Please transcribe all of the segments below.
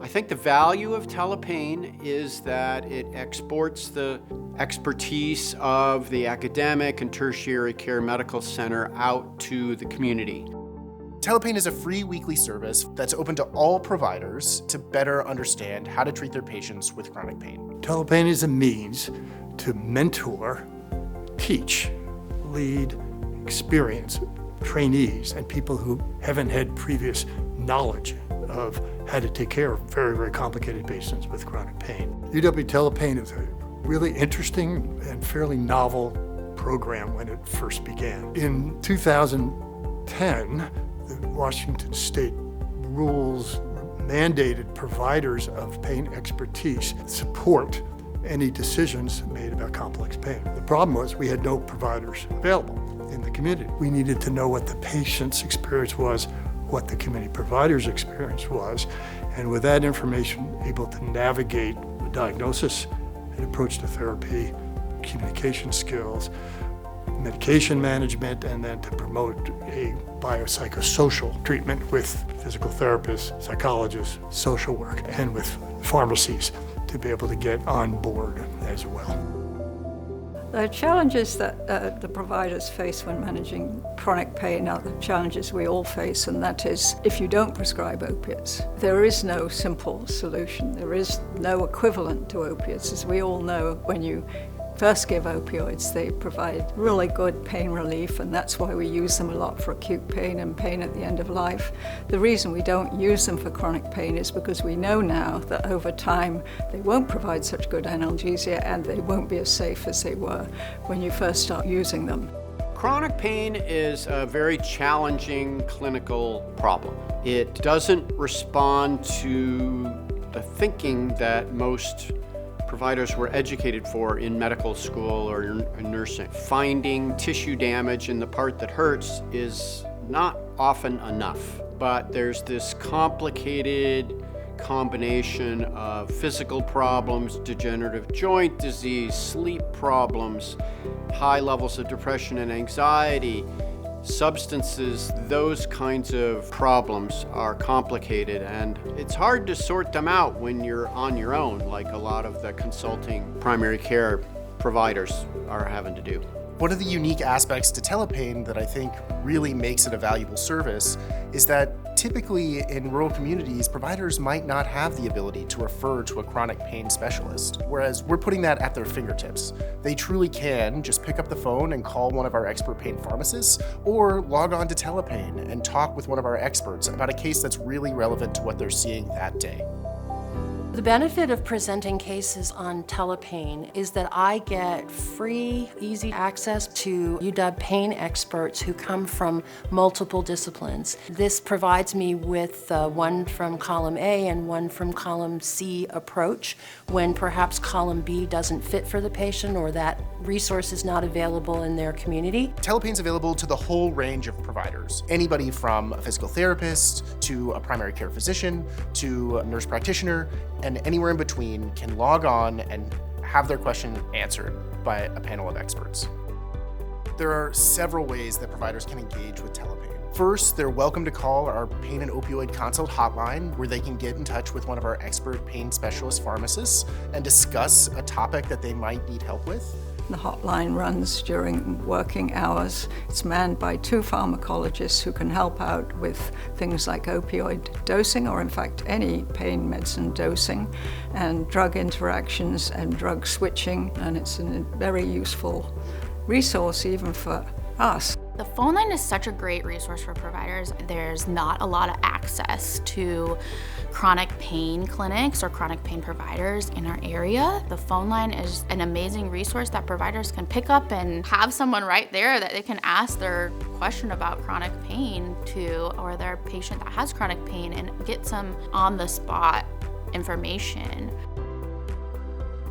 I think the value of TelePain is that it exports the expertise of the academic and tertiary care medical center out to the community. TelePain is a free weekly service that's open to all providers to better understand how to treat their patients with chronic pain. TelePain is a means to mentor, teach, lead, experience trainees and people who haven't had previous knowledge of how to take care of very, very complicated patients with chronic pain. UW TelePain is a really interesting and fairly novel program when it first began. In 2010, the Washington State rules mandated providers of pain expertise support any decisions made about complex pain. The problem was we had no providers available in the community. We needed to know what the patient's experience was, what the community provider's experience was, and with that information, able to navigate the diagnosis and approach to therapy, communication skills, medication management, and then to promote a biopsychosocial treatment with physical therapists, psychologists, social work, and with pharmacies to be able to get on board as well. The challenges that the providers face when managing chronic pain are the challenges we all face, and that is if you don't prescribe opiates, there is no simple solution. There is no equivalent to opiates. As we all know, when you first give opioids, they provide really good pain relief, and that's why we use them a lot for acute pain and pain at the end of life. The reason we don't use them for chronic pain is because we know now that over time they won't provide such good analgesia and they won't be as safe as they were when you first start using them. Chronic pain is a very challenging clinical problem. It doesn't respond to the thinking that most providers were educated for in medical school or in nursing. Finding tissue damage in the part that hurts is not often enough, but there's this complicated combination of physical problems, degenerative joint disease, sleep problems, high levels of depression and anxiety, substances. Those kinds of problems are complicated, and it's hard to sort them out when you're on your own, like a lot of the consulting primary care providers are having to do. One of the unique aspects to TelePain that I think really makes it a valuable service is that typically in rural communities, providers might not have the ability to refer to a chronic pain specialist, whereas we're putting that at their fingertips. They truly can just pick up the phone and call one of our expert pain pharmacists, or log on to TelePain and talk with one of our experts about a case that's really relevant to what they're seeing that day. The benefit of presenting cases on TelePain is that I get free, easy access to UW pain experts who come from multiple disciplines. This provides me with one from column A and one from column C approach when perhaps column B doesn't fit for the patient or that resource is not available in their community. TelePain's available to the whole range of providers. Anybody from a physical therapist to a primary care physician to a nurse practitioner, and anywhere in between can log on and have their question answered by a panel of experts. There are several ways that providers can engage with TelePain. First, they're welcome to call our pain and opioid consult hotline, where they can get in touch with one of our expert pain specialist pharmacists and discuss a topic that they might need help with. The hotline runs during working hours. It's manned by 2 pharmacologists who can help out with things like opioid dosing, or in fact any pain medicine dosing, and drug interactions and drug switching, and it's a very useful resource even for us. The phone line is such a great resource for providers. There's not a lot of access to chronic pain clinics or chronic pain providers in our area. The phone line is an amazing resource that providers can pick up and have someone right there that they can ask their question about chronic pain to, or their patient that has chronic pain, and get some on-the-spot information.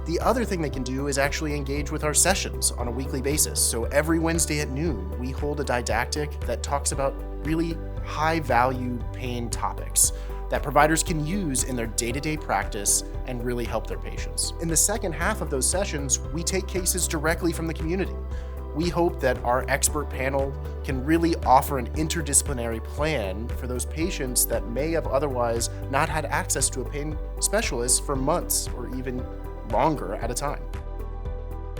The other thing they can do is actually engage with our sessions on a weekly basis. So every Wednesday at noon, we hold a didactic that talks about really high-value pain topics that providers can use in their day-to-day practice and really help their patients. In the second half of those sessions, we take cases directly from the community. We hope that our expert panel can really offer an interdisciplinary plan for those patients that may have otherwise not had access to a pain specialist for months or even longer at a time.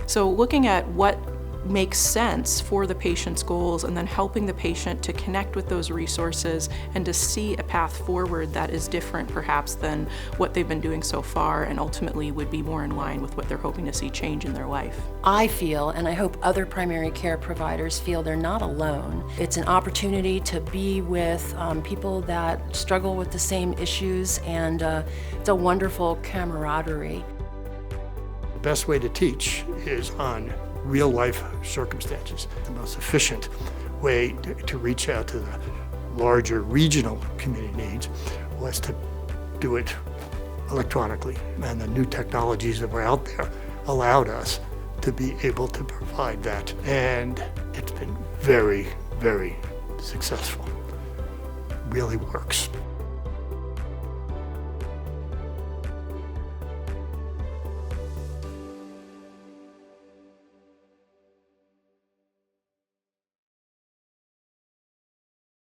So looking at what makes sense for the patient's goals and then helping the patient to connect with those resources and to see a path forward that is different perhaps than what they've been doing so far and ultimately would be more in line with what they're hoping to see change in their life. I feel, and I hope other primary care providers feel, they're not alone. It's an opportunity to be with people that struggle with the same issues, and it's a wonderful camaraderie. The best way to teach is on real-life circumstances. The most efficient way to reach out to the larger regional community needs was to do it electronically. And the new technologies that were out there allowed us to be able to provide that. And it's been very, very successful. It really works.